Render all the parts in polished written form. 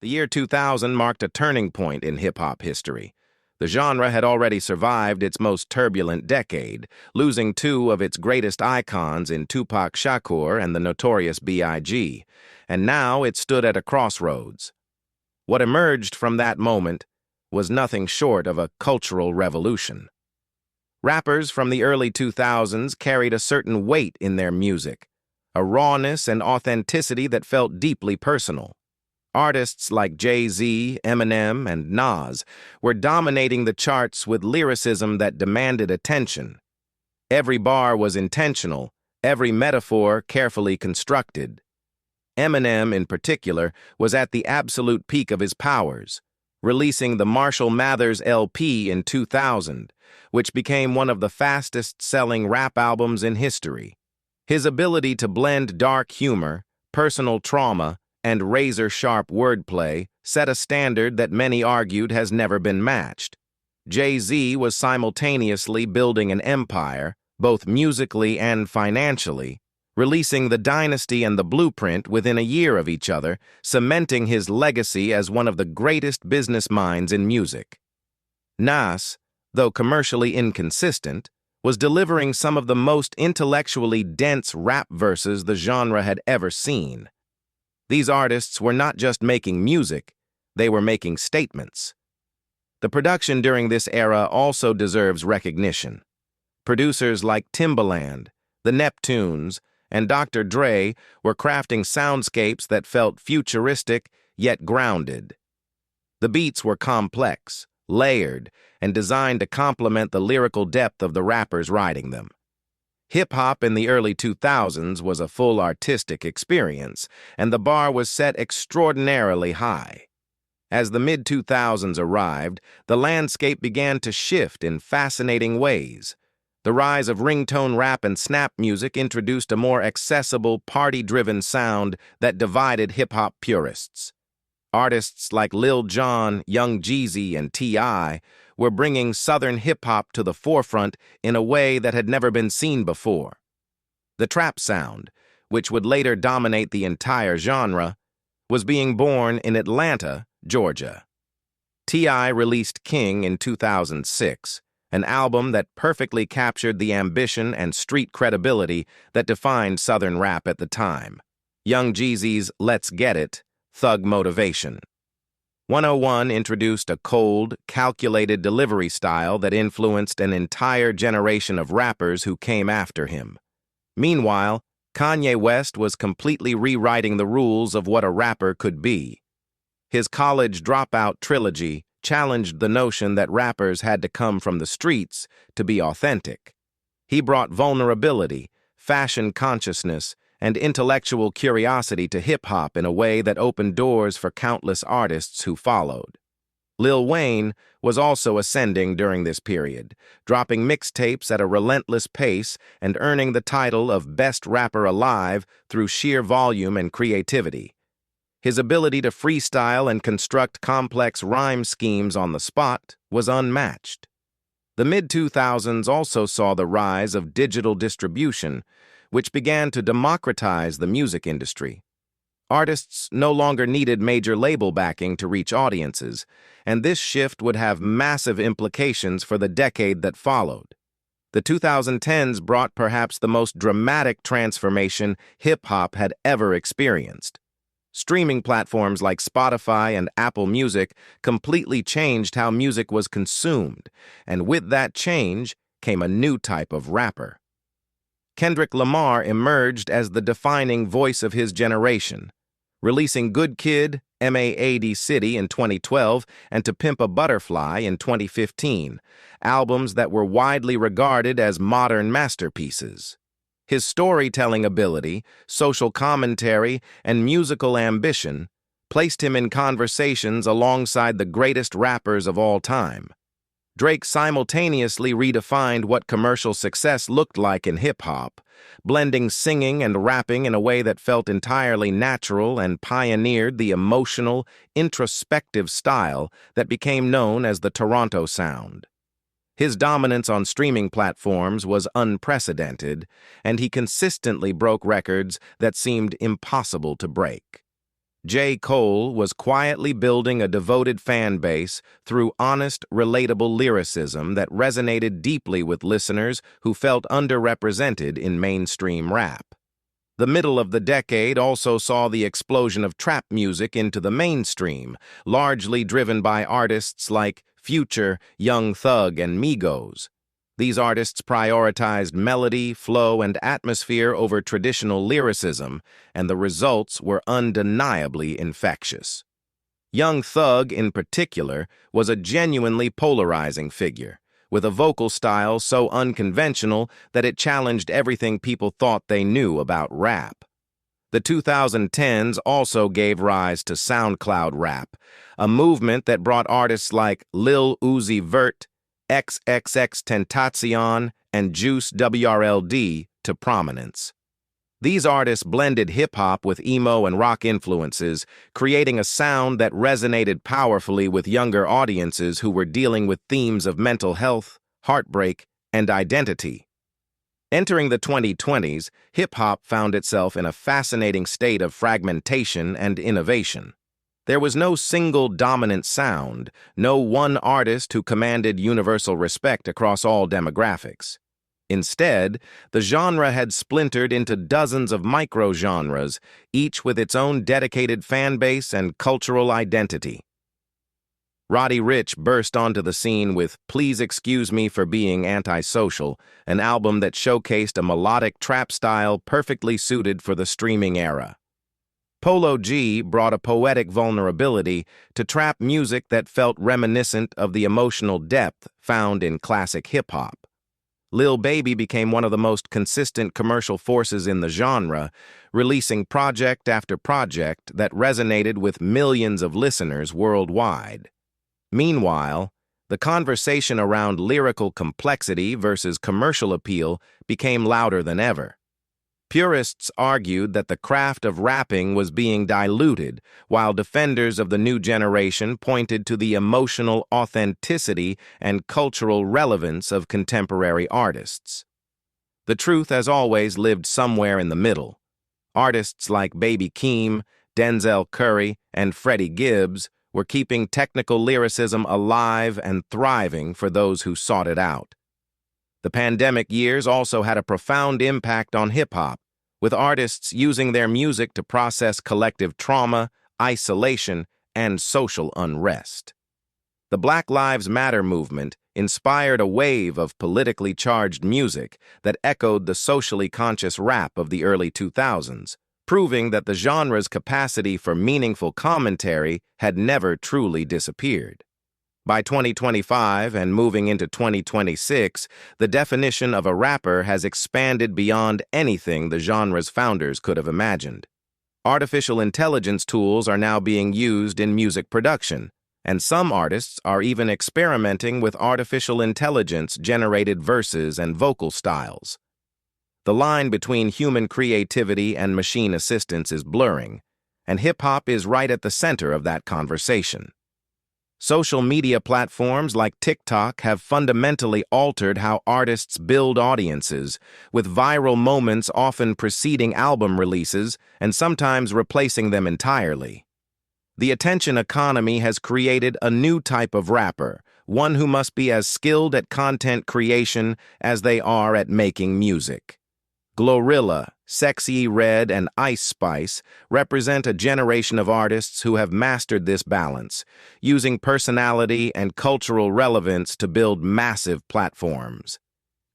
The year 2000 marked a turning point in hip-hop history. The genre had already survived its most turbulent decade, losing two of its greatest icons in Tupac Shakur and the notorious B.I.G., and now it stood at a crossroads. What emerged from that moment was nothing short of a cultural revolution. Rappers from the early 2000s carried a certain weight in their music, a rawness and authenticity that felt deeply personal. Artists like Jay-Z, Eminem, and Nas were dominating the charts with lyricism that demanded attention. Every bar was intentional, every metaphor carefully constructed. Eminem, in particular, was at the absolute peak of his powers, releasing the Marshall Mathers LP in 2000, which became one of the fastest-selling rap albums in history. His ability to blend dark humor, personal trauma, and razor-sharp wordplay set a standard that many argued has never been matched. Jay-Z was simultaneously building an empire, both musically and financially, releasing The Dynasty and The Blueprint within a year of each other, cementing his legacy as one of the greatest business minds in music. Nas, though commercially inconsistent, was delivering some of the most intellectually dense rap verses the genre had ever seen. These artists were not just making music, they were making statements. The production during this era also deserves recognition. Producers like Timbaland, the Neptunes, and Dr. Dre were crafting soundscapes that felt futuristic yet grounded. The beats were complex, layered, and designed to complement the lyrical depth of the rappers writing them. Hip-hop in the early 2000s was a full artistic experience, and the bar was set extraordinarily high. As the mid-2000s arrived, the landscape began to shift in fascinating ways. The rise of ringtone rap and snap music introduced a more accessible, party-driven sound that divided hip-hop purists. Artists like Lil Jon, Young Jeezy, and T.I. were bringing Southern hip-hop to the forefront in a way that had never been seen before. The trap sound, which would later dominate the entire genre, was being born in Atlanta, Georgia. T.I. released King in 2006, an album that perfectly captured the ambition and street credibility that defined Southern rap at the time. Young Jeezy's Let's Get It, Thug Motivation. 101 introduced a cold, calculated delivery style that influenced an entire generation of rappers who came after him. Meanwhile, Kanye West was completely rewriting the rules of what a rapper could be. His College Dropout trilogy challenged the notion that rappers had to come from the streets to be authentic. He brought vulnerability, fashion consciousness, and intellectual curiosity to hip-hop in a way that opened doors for countless artists who followed. Lil Wayne was also ascending during this period, dropping mixtapes at a relentless pace and earning the title of Best Rapper Alive through sheer volume and creativity. His ability to freestyle and construct complex rhyme schemes on the spot was unmatched. The mid-2000s also saw the rise of digital distribution, which began to democratize the music industry. Artists no longer needed major label backing to reach audiences, and this shift would have massive implications for the decade that followed. The 2010s brought perhaps the most dramatic transformation hip-hop had ever experienced. Streaming platforms like Spotify and Apple Music completely changed how music was consumed, and with that change came a new type of rapper. Kendrick Lamar emerged as the defining voice of his generation, releasing Good Kid, M.A.A.D. City in 2012 and To Pimp a Butterfly in 2015, albums that were widely regarded as modern masterpieces. His storytelling ability, social commentary, and musical ambition placed him in conversations alongside the greatest rappers of all time. Drake simultaneously redefined what commercial success looked like in hip-hop, blending singing and rapping in a way that felt entirely natural and pioneered the emotional, introspective style that became known as the Toronto sound. His dominance on streaming platforms was unprecedented, and he consistently broke records that seemed impossible to break. J. Cole was quietly building a devoted fan base through honest, relatable lyricism that resonated deeply with listeners who felt underrepresented in mainstream rap. The middle of the decade also saw the explosion of trap music into the mainstream, largely driven by artists like Future, Young Thug, and Migos. These artists prioritized melody, flow, and atmosphere over traditional lyricism, and the results were undeniably infectious. Young Thug, in particular, was a genuinely polarizing figure, with a vocal style so unconventional that it challenged everything people thought they knew about rap. The 2010s also gave rise to SoundCloud rap, a movement that brought artists like Lil Uzi Vert, XXXTentacion, and Juice WRLD to prominence. These artists blended hip-hop with emo and rock influences, creating a sound that resonated powerfully with younger audiences who were dealing with themes of mental health, heartbreak, and identity. Entering the 2020s, hip-hop found itself in a fascinating state of fragmentation and innovation. There was no single dominant sound, no one artist who commanded universal respect across all demographics. Instead, the genre had splintered into dozens of micro-genres, each with its own dedicated fan base and cultural identity. Roddy Ricch burst onto the scene with Please Excuse Me for Being Antisocial, an album that showcased a melodic trap style perfectly suited for the streaming era. Polo G brought a poetic vulnerability to trap music that felt reminiscent of the emotional depth found in classic hip-hop. Lil Baby became one of the most consistent commercial forces in the genre, releasing project after project that resonated with millions of listeners worldwide. Meanwhile, the conversation around lyrical complexity versus commercial appeal became louder than ever. Purists argued that the craft of rapping was being diluted, while defenders of the new generation pointed to the emotional authenticity and cultural relevance of contemporary artists. The truth, as always, lived somewhere in the middle. Artists like Baby Keem, Denzel Curry, and Freddie Gibbs were keeping technical lyricism alive and thriving for those who sought it out. The pandemic years also had a profound impact on hip-hop, with artists using their music to process collective trauma, isolation, and social unrest. The Black Lives Matter movement inspired a wave of politically charged music that echoed the socially conscious rap of the early 2000s, proving that the genre's capacity for meaningful commentary had never truly disappeared. By 2025 and moving into 2026, the definition of a rapper has expanded beyond anything the genre's founders could have imagined. Artificial intelligence tools are now being used in music production, and some artists are even experimenting with artificial intelligence-generated verses and vocal styles. The line between human creativity and machine assistance is blurring, and hip-hop is right at the center of that conversation. Social media platforms like TikTok have fundamentally altered how artists build audiences, with viral moments often preceding album releases and sometimes replacing them entirely. The attention economy has created a new type of rapper, one who must be as skilled at content creation as they are at making music. Glorilla, Sexy Red, and Ice Spice represent a generation of artists who have mastered this balance, using personality and cultural relevance to build massive platforms.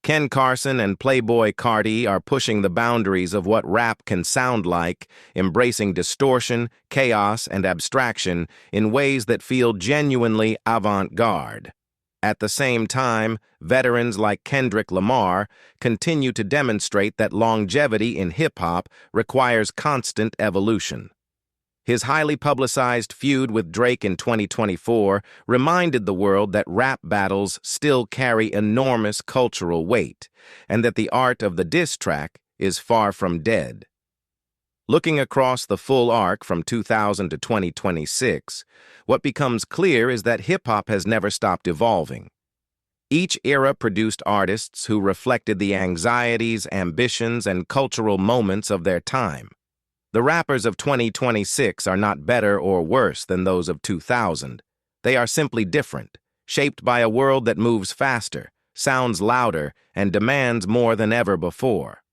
Ken Carson and Playboi Carti are pushing the boundaries of what rap can sound like, embracing distortion, chaos, and abstraction in ways that feel genuinely avant-garde. At the same time, veterans like Kendrick Lamar continue to demonstrate that longevity in hip-hop requires constant evolution. His highly publicized feud with Drake in 2024 reminded the world that rap battles still carry enormous cultural weight, and that the art of the diss track is far from dead. Looking across the full arc from 2000 to 2026, what becomes clear is that hip-hop has never stopped evolving. Each era produced artists who reflected the anxieties, ambitions, and cultural moments of their time. The rappers of 2026 are not better or worse than those of 2000. They are simply different, shaped by a world that moves faster, sounds louder, and demands more than ever before.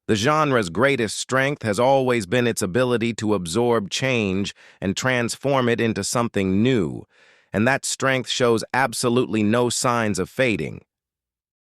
The genre's greatest strength has always been its ability to absorb change and transform it into something new, and that strength shows absolutely no signs of fading.